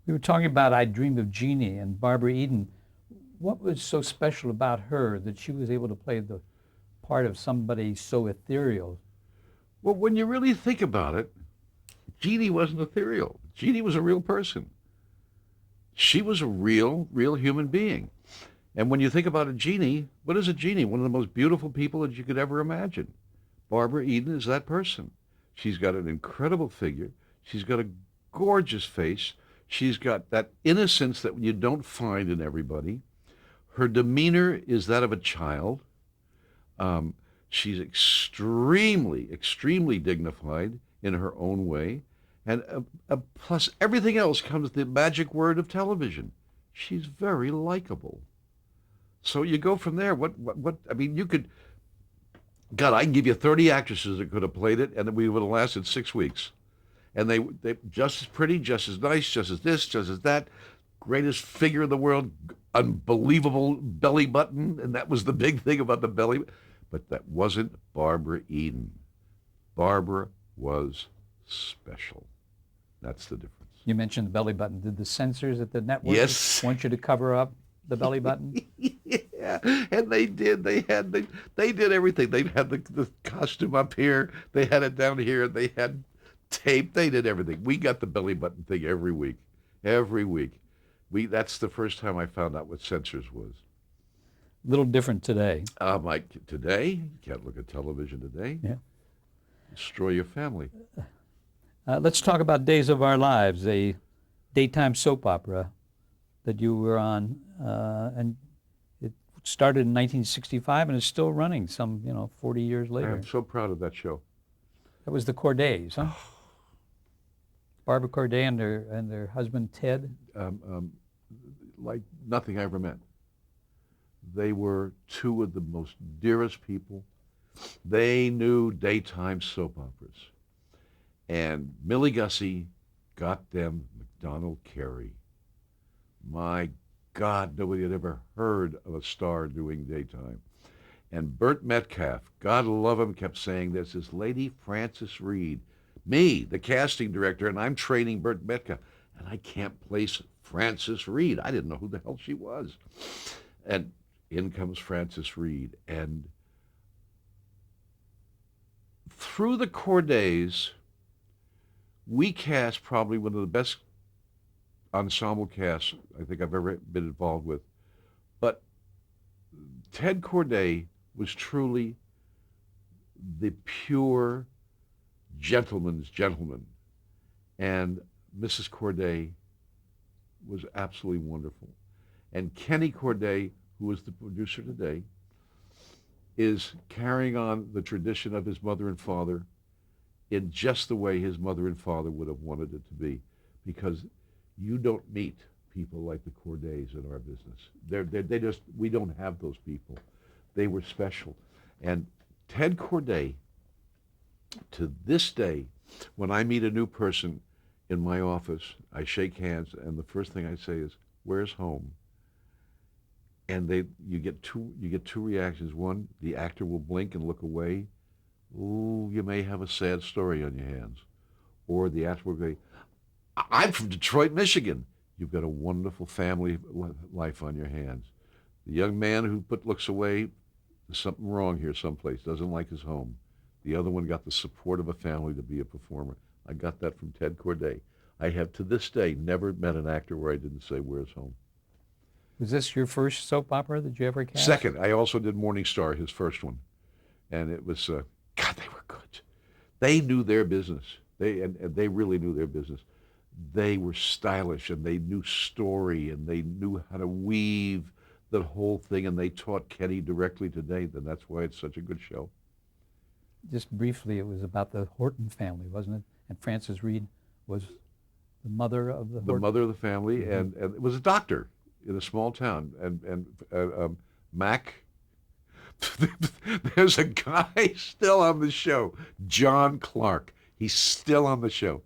We were talking about I Dream of Jeannie and Barbara Eden. What was so special about her that she was able to play the part of somebody so ethereal? Well, when you really think about it, Jeannie wasn't ethereal. Jeannie was a real person. She was a real human being. And when you think about a genie, what is a genie? One of the most beautiful people that you could ever imagine. Barbara Eden is that person. She's got an incredible figure. She's got a gorgeous face. She's got that innocence that you don't find in everybody. Her demeanor is that of a child. Um, she's extremely dignified in her own way. And plus, everything else comes the magic word of television. She's very likable. So you go from there. I mean, you could, God, I can give you 30 actresses that could have played it, and we would have lasted 6 weeks. And they just as pretty, just as nice, just as this, just as that. Greatest figure in the world, unbelievable belly button, and that was the big thing about the belly. But that wasn't Barbara Eden. Barbara was special. That's the difference. You mentioned the belly button. Did the censors at the network Yes. want you to cover up the belly button? Yeah, and they did. They did everything. They had the costume up here. They had it down here. They had tape. They did everything. We got the belly button thing every week. Every week. That's the first time I found out what censors was. A little different today. Mike, today you can't look at television today. Yeah. Destroy your family. Let's talk about Days of Our Lives, a daytime soap opera that you were on, and it started in 1965 and is still running some, 40 years later. I'm so proud of that show. That was the Cordays, huh? Barbara Corday and their husband Ted. Like nothing I ever met. They were two of the most dearest people. They knew daytime soap operas. And Millie Gussie got them McDonald Carey. My God, nobody had ever heard of a star doing daytime. And Burt Metcalf, God love him, kept saying this Lady Frances Reed. Me, the casting director, and I'm training Burt Metcalf. And I can't place Frances Reed. I didn't know who the hell she was. And in comes Frances Reed. And through the Cordays, we cast probably one of the best ensemble casts I think I've ever been involved with. But Ted Corday was truly the pure gentleman's gentleman. And Mrs. Corday was absolutely wonderful. And Kenny Corday, who is the producer today, is carrying on the tradition of his mother and father in just the way his mother and father would have wanted it to be. Because you don't meet people like the Cordays in our business. They just, we don't have those people. They were special. And Ted Corday, to this day, when I meet a new person in my office, I shake hands, and the first thing I say is, "Where's home?" And you get two reactions. One, the actor will blink and look away. Ooh, you may have a sad story on your hands. Or the actor will say, "I'm from Detroit, Michigan." You've got a wonderful family life on your hands. The young man who looks away, there's something wrong here someplace, doesn't like his home. The other one got the support of a family to be a performer. I got that from Ted Corday. I have to this day never met an actor where I didn't say, "Where's home?" Was this your first soap opera that you ever cast? Second, I also did Morning Star, his first one. And it was, God, they were good. They knew their business. And they really knew their business. They were stylish, and they knew story, and they knew how to weave the whole thing, and they taught Kenny directly today, and that's why it's such a good show. Just briefly, it was about the Horton family, wasn't it? And Frances Reed was the mother of the The Horton. mother of the family, and it was a doctor in a small town, and Mac. There's a guy still on the show, John Clark. He's still on the show.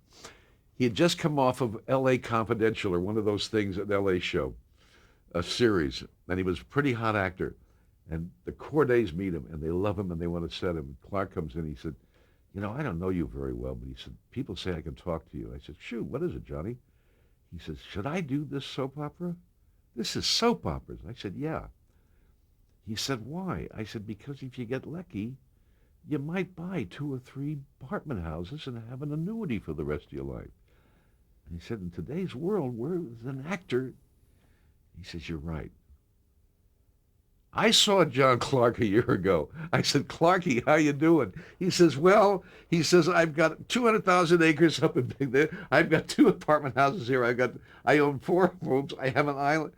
He had just come off of L.A. Confidential, or one of those things at L.A. show, a series, and he was a pretty hot actor. And the Cordays meet him, and they love him, and they want to set him. Clark comes in, he said, "I don't know you very well," but he said, "People say I can talk to you." I said, "Shoot, what is it, Johnny?" He says, should I do this soap opera? This is soap operas. I said, yeah. He said, why? I said, because if you get lucky, you might buy 2 or 3 apartment houses and have an annuity for the rest of your life. And he said, in today's world, where is an actor? He says, you're right. I saw John Clark a year ago. I said, Clarky, how you doing? He says, well, he says, I've got 200,000 acres up in Big there. I've got 2 apartment houses here. I own 4 homes. I have an island.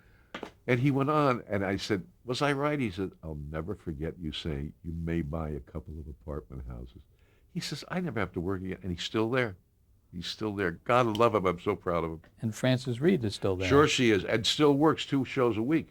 And he went on, and I said, was I right? He said, I'll never forget you saying you may buy a couple of apartment houses. He says, I never have to work again. And he's still there. He's still there. God love him. I'm so proud of him. And Frances Reed is still there. Sure she is, and still works 2 shows a week.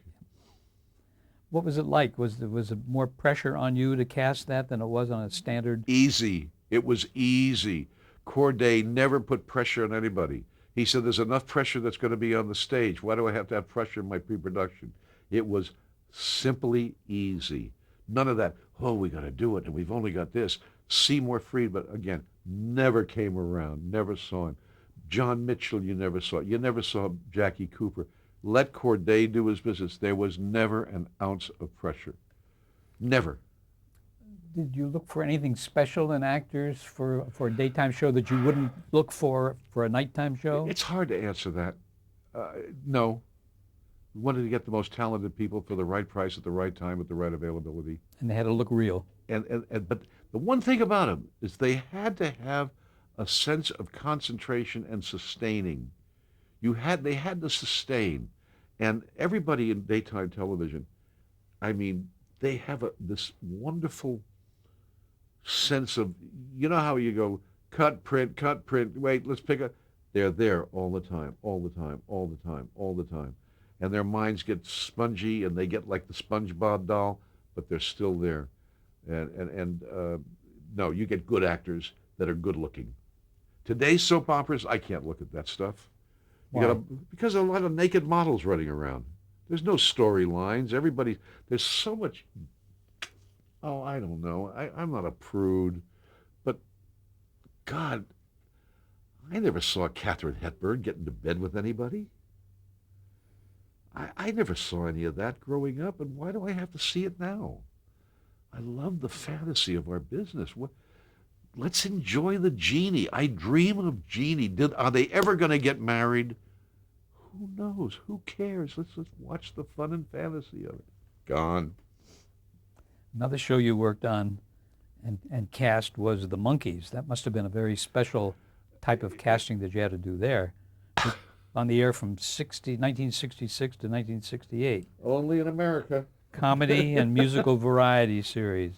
What was it like? Was it more pressure on you to cast that than it was on a standard? Easy. It was easy. Corday never put pressure on anybody. He said, there's enough pressure that's going to be on the stage. Why do I have to have pressure in my pre-production? It was simply easy. None of that, oh, we got to do it, and we've only got this. Seymour Friedman, again, never came around, never saw him. John Mitchell, you never saw. You never saw Jackie Cooper. Let Corday do his business. There was never an ounce of pressure. Never. Did you look for anything special in actors for a daytime show that you wouldn't look for a nighttime show? It's hard to answer that. No. We wanted to get the most talented people for the right price at the right time with the right availability. And they had to look real. But the one thing about them is they had to have a sense of concentration and sustaining. They had to sustain. And everybody in daytime television, I mean, they have this wonderful sense of, you know how you go, cut, print, wait, let's pick up. They're there all the time, all the time, all the time, all the time. And their minds get spongy and they get like the SpongeBob doll, but they're still there. No, you get good actors that are good looking. Today's soap operas, I can't look at that stuff. Because there are a lot of naked models running around. There's no storylines. There's so much, I don't know. I'm not a prude, but God, I never saw Katharine Hepburn get into bed with anybody. I never saw any of that growing up, and why do I have to see it now? I love the fantasy of our business. Let's enjoy the genie. I dream of Genie. Are they ever going to get married? Who knows? Who cares? Let's watch the fun and fantasy of it. Gone. Another show you worked on and cast was The Monkees. That must have been a very special type of casting that you had to do there. On the air from 1966 to 1968. Only in America. Comedy and musical variety series.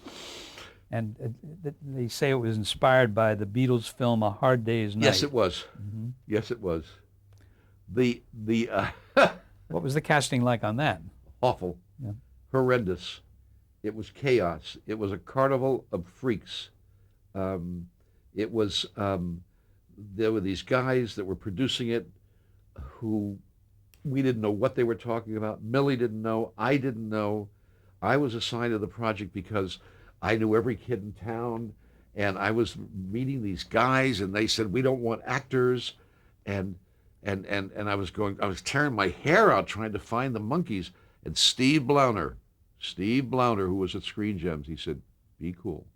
And they say it was inspired by the Beatles film A Hard Day's Night. Yes, it was. Mm-hmm. Yes, it was. What was the casting like on that? Awful. Yeah. Horrendous. It was chaos. It was a carnival of freaks. There were these guys that were producing it who we didn't know what they were talking about. Millie didn't know. I didn't know. I was assigned to the project because I knew every kid in town, and I was meeting these guys, and they said, we don't want actors, and I was tearing my hair out trying to find the Monkees, and Steve Blauner, who was at Screen Gems, he said, be cool.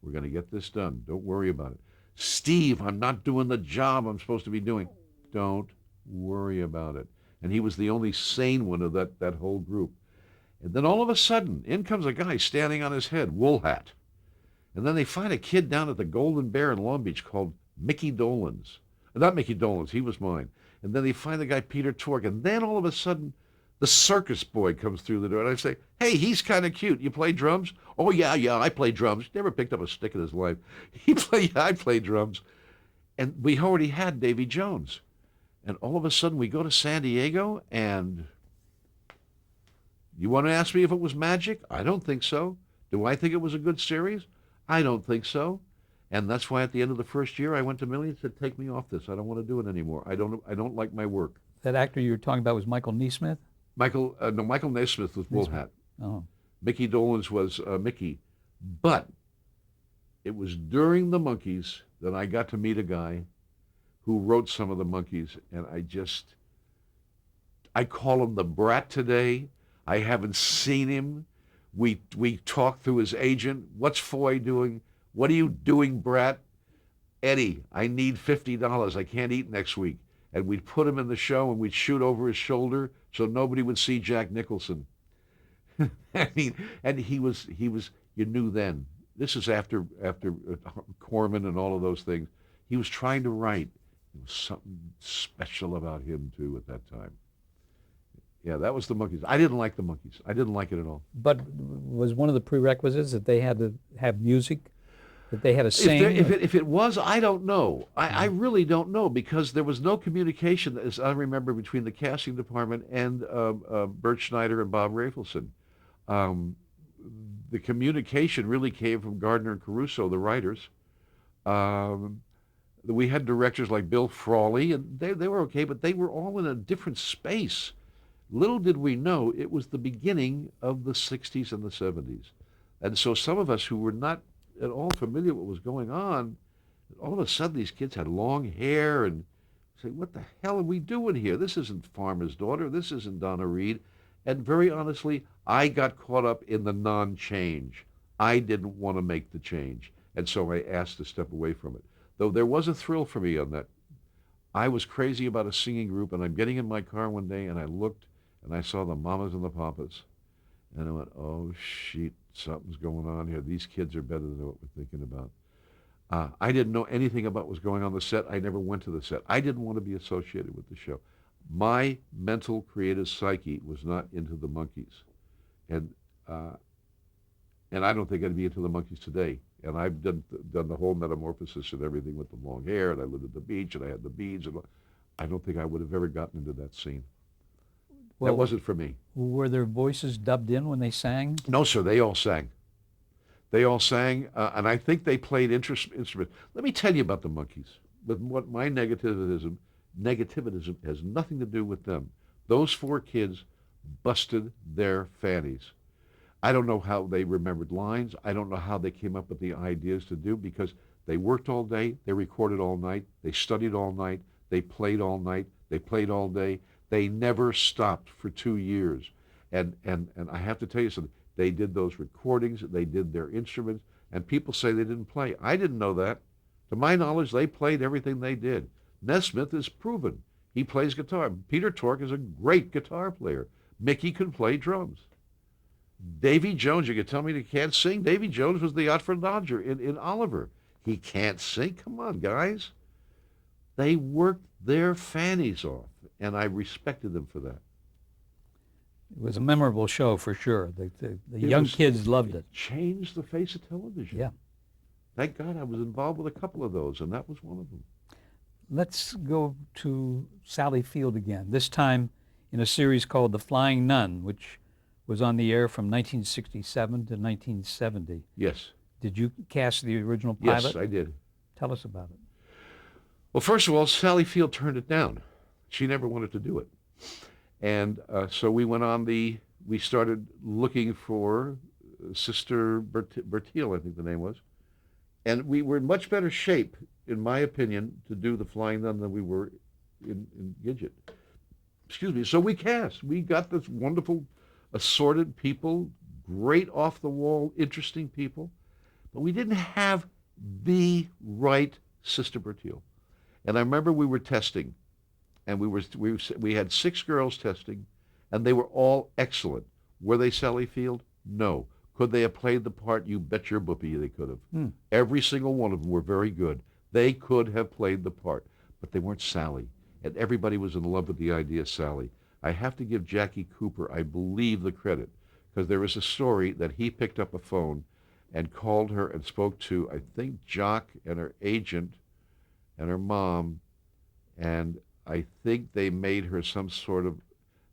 We're going to get this done. Don't worry about it. Steve, I'm not doing the job I'm supposed to be doing. Don't worry about it. And he was the only sane one of that whole group. And then all of a sudden, in comes a guy standing on his head, wool hat. And then they find a kid down at the Golden Bear in Long Beach called Mickey Dolenz. Not Mickey Dolenz, he was mine. And then they find the guy Peter Tork. And then all of a sudden, the circus boy comes through the door. And I say, hey, he's kind of cute. You play drums? Oh, yeah, I play drums. Never picked up a stick in his life. I play drums. And we already had Davy Jones. And all of a sudden, we go to San Diego, and you want to ask me if it was magic? I don't think so. Do I think it was a good series? I don't think so. And that's why at the end of the first year, I went to Millie and said, take me off this. I don't want to do it anymore. I don't like my work. That actor you were talking about was Michael Nesmith? Michael Nesmith was Wool Hat. Oh. Mickey Dolenz was Mickey. But it was during the Monkees that I got to meet a guy who wrote some of the Monkees, and I just I call him the Brat today. I haven't seen him. We talked through his agent. What's Foy doing? What are you doing, Brat? Eddie, I need $50. I can't eat next week. And we'd put him in the show and we'd shoot over his shoulder so nobody would see Jack Nicholson. I mean, and he was. You knew then. This is after Corman and all of those things. He was trying to write. There was something special about him too at that time. Yeah, that was the Monkees. I didn't like the Monkees. I didn't like it at all. But was one of the prerequisites that they had to have music, that they had to sing? If it was, I don't know. I really don't know because there was no communication, as I remember, between the casting department and Bert Schneider and Bob Rafelson. The communication really came from Gardner and Caruso, the writers. We had directors like Bill Frawley, and they were okay, but they were all in a different space. Little did we know it was the beginning of the 60s and the 70s. And so some of us who were not at all familiar with what was going on, all of a sudden these kids had long hair and say, what the hell are we doing here? This isn't Farmer's Daughter. This isn't Donna Reed. And very honestly, I got caught up in the non-change. I didn't want to make the change. And so I asked to step away from it. Though there was a thrill for me on that. I was crazy about a singing group, and I'm getting in my car one day, and I looked, and I saw the Mamas and the Papas. And I went, oh, shit, something's going on here. These kids are better than what we're thinking about. I didn't know anything about what was going on the set. I never went to the set. I didn't want to be associated with the show. My mental creative psyche was not into the Monkees. And I don't think I'd be into the Monkees today. And I've done the whole metamorphosis and everything with the long hair, and I lived at the beach, and I had the beads. And I don't think I would have ever gotten into that scene. Well, that wasn't for me. Were their voices dubbed in when they sang? No, sir. They all sang. They all sang, and I think they played instruments. Let me tell you about the Monkees. With what my negativism has nothing to do with them. Those four kids busted their fannies. I don't know how they remembered lines. I don't know how they came up with the ideas to do because they worked all day, they recorded all night, they studied all night, they played all night, they played all day. They never stopped for 2 years. And I have to tell you something. They did those recordings, they did their instruments, and people say they didn't play. I didn't know that. To my knowledge, they played everything they did. Nesmith is proven. He plays guitar. Peter Tork is a great guitar player. Mickey can play drums. Davy Jones, you can tell me he can't sing? Davy Jones was the Otford Dodger in Oliver. He can't sing? Come on, guys. They worked their fannies off, and I respected them for that. It was a memorable show for sure. The young kids loved it. Changed the face of television. Yeah. Thank God I was involved with a couple of those, and that was one of them. Let's go to Sally Field again, this time in a series called The Flying Nun, which was on the air from 1967 to 1970. Yes. Did you cast the original pilot? Yes, I did. Tell us about it. Well, first of all, Sally Field turned it down. She never wanted to do it. And so we went on we started looking for Sister Bertille, I think the name was. And we were in much better shape, in my opinion, to do The Flying Nun than we were in Gidget. Excuse me. So we cast. We got this wonderful assorted people, great off-the-wall, interesting people. But we didn't have the right Sister Bertille. And I remember we were testing. And we had 6 girls testing, and they were all excellent. Were they Sally Field? No. Could they have played the part? You bet your boopy they could have. Every single one of them were very good. They could have played the part, but they weren't Sally. And everybody was in love with the idea of Sally. I have to give Jackie Cooper, I believe, the credit, because there was a story that he picked up a phone and called her and spoke to, I think, Jock and her agent and her mom, and I think they made her some sort of,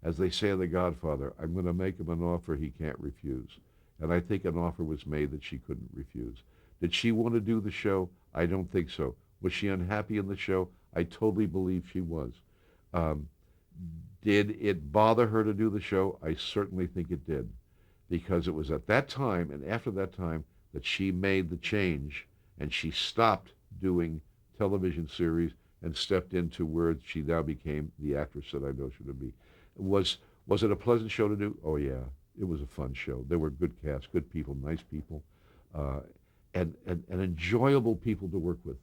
as they say in The Godfather, I'm going to make him an offer he can't refuse. And I think an offer was made that she couldn't refuse. Did she want to do the show? I don't think so. Was she unhappy in the show? I totally believe she was. Did it bother her to do the show? I certainly think it did. Because it was at that time and after that time that she made the change and she stopped doing television series and stepped into where she now became the actress that I know she to be. Was was it a pleasant show to do? Oh yeah, it was a fun show. There were good cast, good people, nice people, uh, and enjoyable people to work with.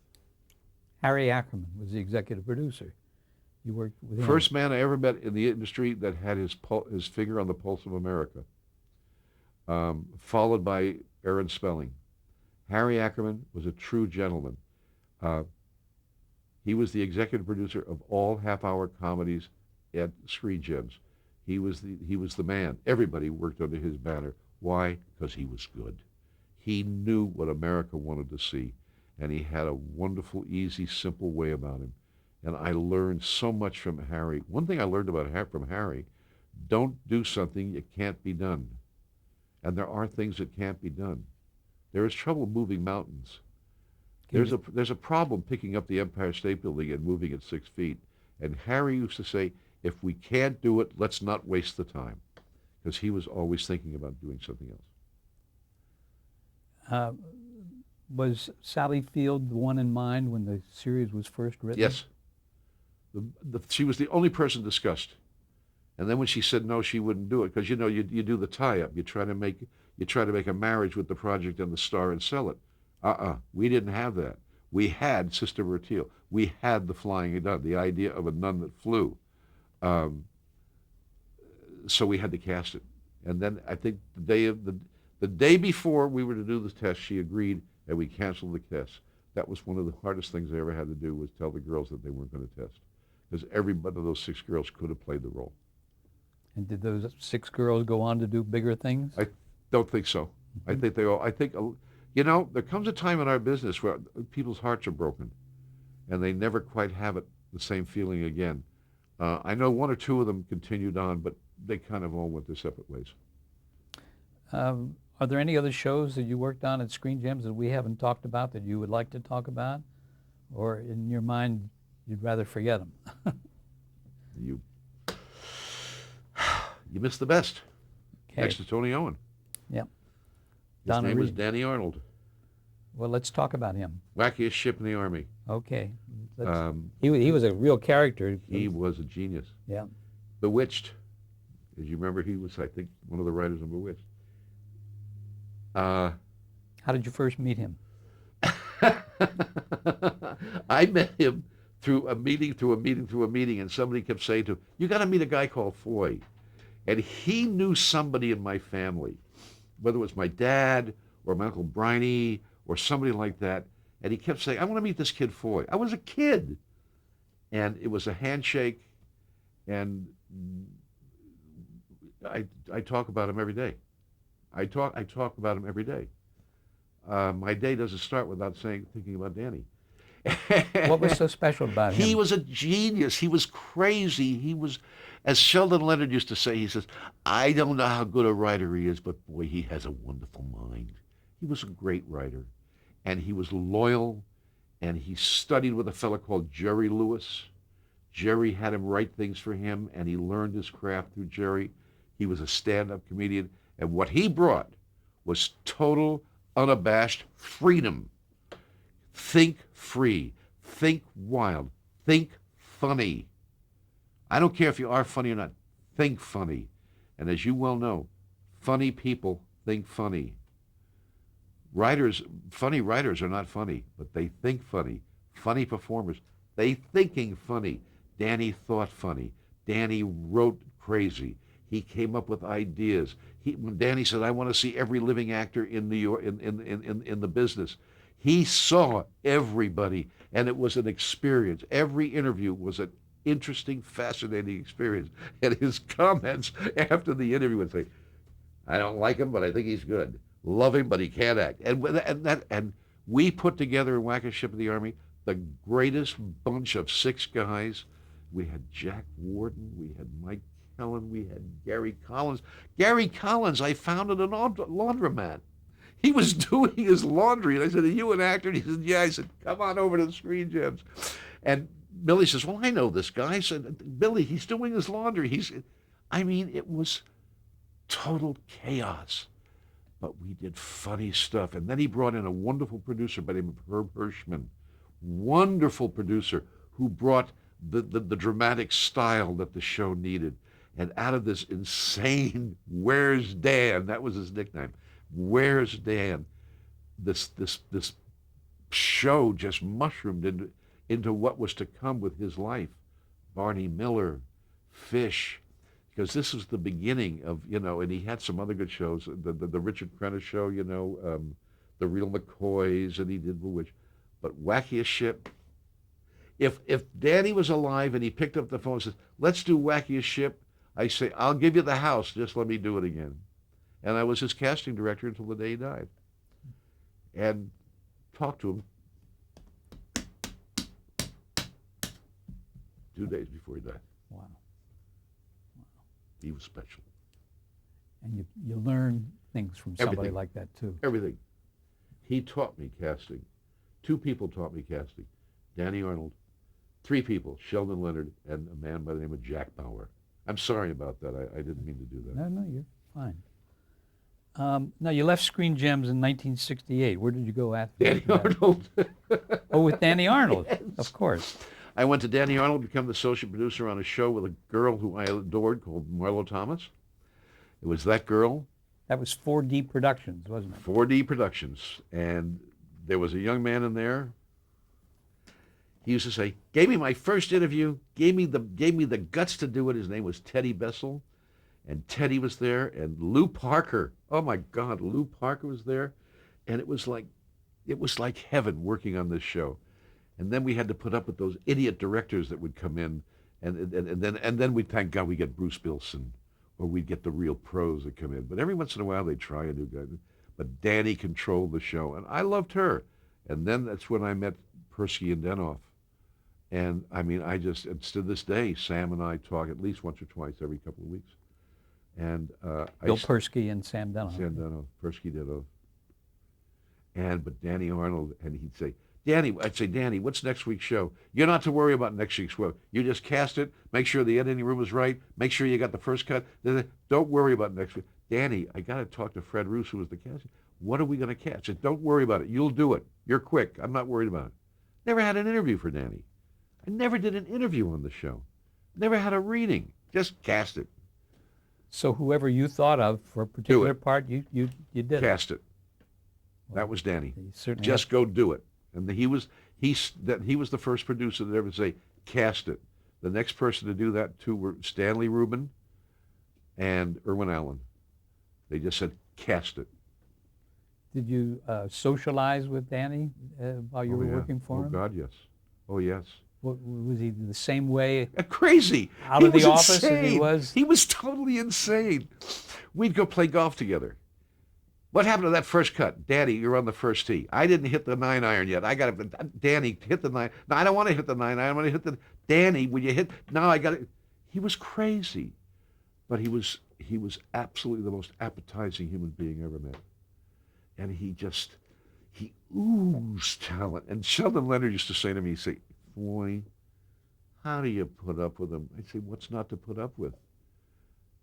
Harry Ackerman was the executive producer. You worked with him. First man I ever met in the industry that had his finger on the pulse of America. Followed by Aaron Spelling. Harry Ackerman was a true gentleman. Uh, he was the executive producer of all half-hour comedies at Screen Gems. He was the man. Everybody worked under his banner. Why? Because he was good. He knew what America wanted to see, and he had a wonderful, easy, simple way about him. And I learned so much from Harry. One thing I learned from Harry: don't do something that can't be done. And there are things that can't be done. There is trouble moving mountains. There's a problem picking up the Empire State Building and moving it 6 feet. And Harry used to say, if we can't do it, let's not waste the time, because he was always thinking about doing something else. Uh, was Sally Field the one in mind when the series was first written? Yes. She was the only person discussed. And then when she said no, she wouldn't do it, because you do the tie-up. You try to make a marriage with the project and the star and sell it. We didn't have that. We had Sister Bertil. We had the flying nun, the idea of a nun that flew. So we had to cast it. And then I think the day before we were to do the test, she agreed, and we canceled the test. That was one of the hardest things I ever had to do, was tell the girls that they weren't going to test, because every one of those 6 girls could have played the role. And did those 6 girls go on to do bigger things? I don't think so. Mm-hmm. I think there comes a time in our business where people's hearts are broken, and they never quite have the same feeling again. I know 1 or 2 of them continued on, but they kind of all went their separate ways. Are there any other shows that you worked on at Screen Gems that we haven't talked about that you would like to talk about? Or in your mind, you'd rather forget them? You missed the best. Okay. Next to Tony Owen. Yep. His name was Danny Arnold. Well, let's talk about him. Wackiest ship in the Army. Okay. He was a real character. He was a genius. Yeah. Bewitched. As you remember, he was, I think, one of the writers of Bewitched. How did you first meet him? I met him through a meeting, and somebody kept saying to him, you got to meet a guy called Foy. And he knew somebody in my family, whether it was my dad or my Uncle Briney or somebody like that. And he kept saying, I want to meet this kid Foy. I was a kid. And it was a handshake, and I talk about him every day. I talk about him every day. My day doesn't start without thinking about Danny. What was so special about him? He was a genius. He was crazy. He was, as Sheldon Leonard used to say, he says, I don't know how good a writer he is, but boy, he has a wonderful mind. He was a great writer, and he was loyal, and he studied with a fellow called Jerry Lewis. Jerry had him write things for him, and he learned his craft through Jerry. He was a stand-up comedian, and what he brought was total, unabashed freedom. Think free. Think wild. Think funny. I don't care if you are funny or not. Think funny. And as you well know, funny people think funny. Funny writers are not funny, but they think funny. Funny performers, they thinking funny. Danny thought funny. Danny wrote crazy. He came up with ideas. When Danny said, I want to see every living actor in New York, in the business, he saw everybody, and it was an experience. Every interview was an interesting, fascinating experience. And his comments after the interview would say, I don't like him, but I think he's good. Love him, but he can't act. And we put together in Wackiest Ship of the Army the greatest bunch of 6 guys. We had Jack Warden, we had Mike Kellen, we had Gary Collins. Gary Collins, I found at a laundromat. He was doing his laundry, and I said, are you an actor? And he said, yeah. I said, come on over to the Screen Gems. And Billy says, well, I know this guy. I said, Billy, he's doing his laundry. It was total chaos. But we did funny stuff. And then he brought in a wonderful producer by the name of Herb Hirschman. Wonderful producer who brought the dramatic style that the show needed. And out of this insane, Where's Dan? That was his nickname. Where's Dan? This show just mushroomed into what was to come with his life. Barney Miller, Fish, because this was the beginning of, and he had some other good shows, the Richard Crenna show, the Real McCoys, and he did Bewitched. But Wackiest Ship, if Danny was alive and he picked up the phone and says, let's do Wackiest Ship, I say, I'll give you the house, just let me do it again. And I was his casting director until the day he died. And talked to him 2 days before he died. Wow. He was special. And you learn things from somebody Everything. like that too. Everything. He taught me casting. 2 people taught me casting. Danny Arnold. 3 people, Sheldon Leonard, and a man by the name of Jack Bauer. I'm sorry about that. I didn't mean to do that. No, you're fine. Now, you left Screen Gems in 1968. Where did you go after Danny that? Arnold. Oh, with Danny Arnold, Yes. of course. I went to Danny Arnold, become the associate producer on a show with a girl who I adored called Marlo Thomas. It was that girl, That was 4D Productions, wasn't it? 4D Productions, and there was a young man in there. He used to say, gave me my first interview, gave me the guts to do it. His name was Teddy Bessel, and Teddy was there, and Lou Parker. Oh my God, Lou Parker was there, and it was like heaven working on this show. And then we had to put up with those idiot directors that would come in, and then we thank God we get Bruce Bilson, or we'd get the real pros that come in. But every once in a while they try a new guy. But Danny controlled the show, and I loved her. And then that's when I met Persky and Denoff. And I mean, and to this day, Sam and I talk at least once or twice every couple of weeks. And Bill Persky and Sam Denoff. Sam Denoff, Persky Denoff. But Danny Arnold, and he'd say, I'd say, Danny, what's next week's show? You're not to worry about next week's show. You just cast it, make sure the editing room is right, make sure you got the first cut. Don't worry about next week. Danny, I got to talk to Fred Roos, who was the casting. What are we going to cast? I said, don't worry about it. You'll do it. You're quick. I'm not worried about it. Never had an interview for Danny. I never did an interview on the show. Never had a reading. Just cast it. So whoever you thought of for a particular part, you did it. Cast it. That was Danny. You certainly Just go do it. And he was the first producer that ever say, cast it. The next person to do that too were Stanley Rubin and Irwin Allen. They just said, cast it. Did you socialize with Danny while you were working for him? Oh God, yes. Oh yes. Was he the same way Crazy. out He of the was office as he insane. was? He was totally insane. We'd go play golf together. What happened to that first cut? Danny, you're on the first tee. I didn't hit the 9-iron yet. I got to, Danny, hit the 9. No, I don't want to hit the 9-iron. I want to hit the, Danny, will you hit? No, I got it. He was crazy. But he was absolutely the most appetizing human being I ever met. And he oozed talent. And Sheldon Leonard used to say to me, he'd say, boy, how do you put up with him? I'd say, what's not to put up with?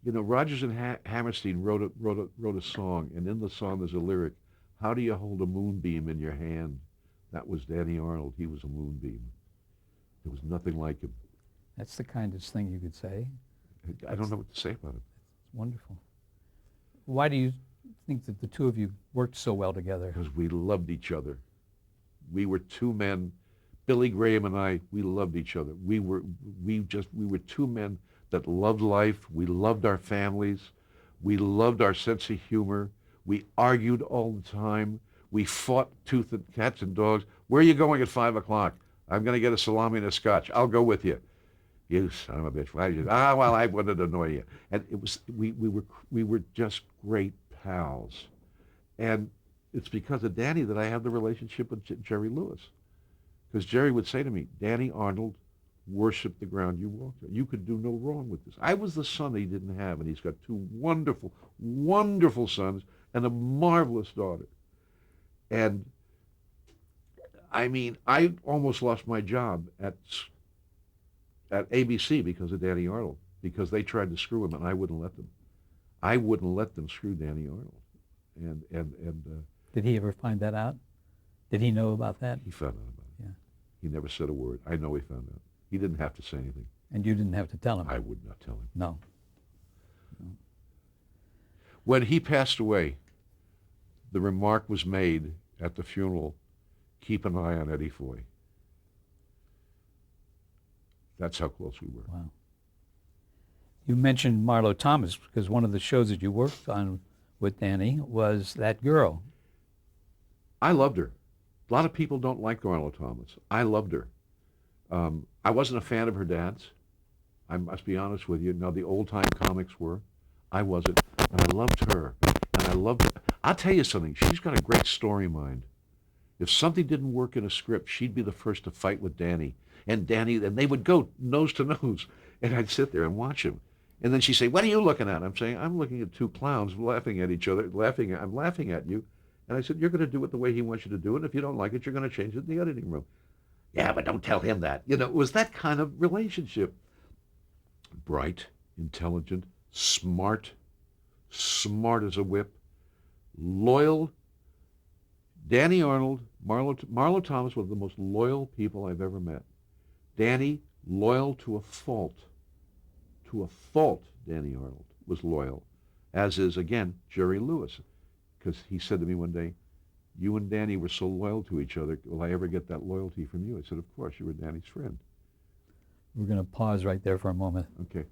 You know, Rodgers and Hammerstein wrote a song, and in the song there's a lyric, how do you hold a moonbeam in your hand? That was Danny Arnold. He was a moonbeam. There was nothing like him. That's the kindest thing you could say. I don't know what to say about him. It's wonderful. Why do you think that the two of you worked so well together? Because we loved each other. We were two men. Billy Graham and I, we loved each other. We were two men that loved life. We loved our families. We loved our sense of humor. We argued all the time. We fought tooth and cats and dogs. Where are you going at 5 o'clock? I'm going to get a salami and a scotch. I'll go with you. You son of a bitch. Why did you? Well, I wanted to annoy you. And it was we were just great pals. And it's because of Danny that I have the relationship with Jerry Lewis. Because Jerry would say to me, Danny Arnold worshiped the ground you walked on. You could do no wrong with this. I was the son he didn't have, and he's got 2 wonderful, wonderful sons and a marvelous daughter. And I mean, I almost lost my job at ABC because of Danny Arnold, because they tried to screw him, and I wouldn't let them. I wouldn't let them screw Danny Arnold. And Did he ever find that out? Did he know about that? he found out about it. Yeah. He never said a word. I know he found out. He didn't have to say anything. And you didn't have to tell him. I would not tell him. No. When he passed away, the remark was made at the funeral, keep an eye on Eddie Foy. That's how close we were. Wow. You mentioned Marlo Thomas because one of the shows that you worked on with Danny was That Girl. I loved her. A lot of people don't like Marlo Thomas. I loved her. I wasn't a fan of her dad's. I must be honest with you. Now, the old-time comics were. I wasn't. And I loved her. And I loved her. I'll tell you something. She's got a great story mind. If something didn't work in a script, she'd be the first to fight with Danny. And they would go nose to nose. And I'd sit there and watch him. And then she'd say, what are you looking at? I'm saying, I'm looking at two clowns laughing at each other. I'm laughing at you. And I said, you're going to do it the way he wants you to do it. If you don't like it, you're going to change it in the editing room. Yeah, but don't tell him that. You know, it was that kind of relationship. Bright, intelligent, smart as a whip, loyal. Danny Arnold, Marlo Thomas, one of the most loyal people I've ever met. Danny, loyal to a fault. To a fault, Danny Arnold was loyal, as is, again, Jerry Lewis. Because he said to me one day, you and Danny were so loyal to each other, will I ever get that loyalty from you? I said, of course, you were Danny's friend. We're going to pause right there for a moment. Okay.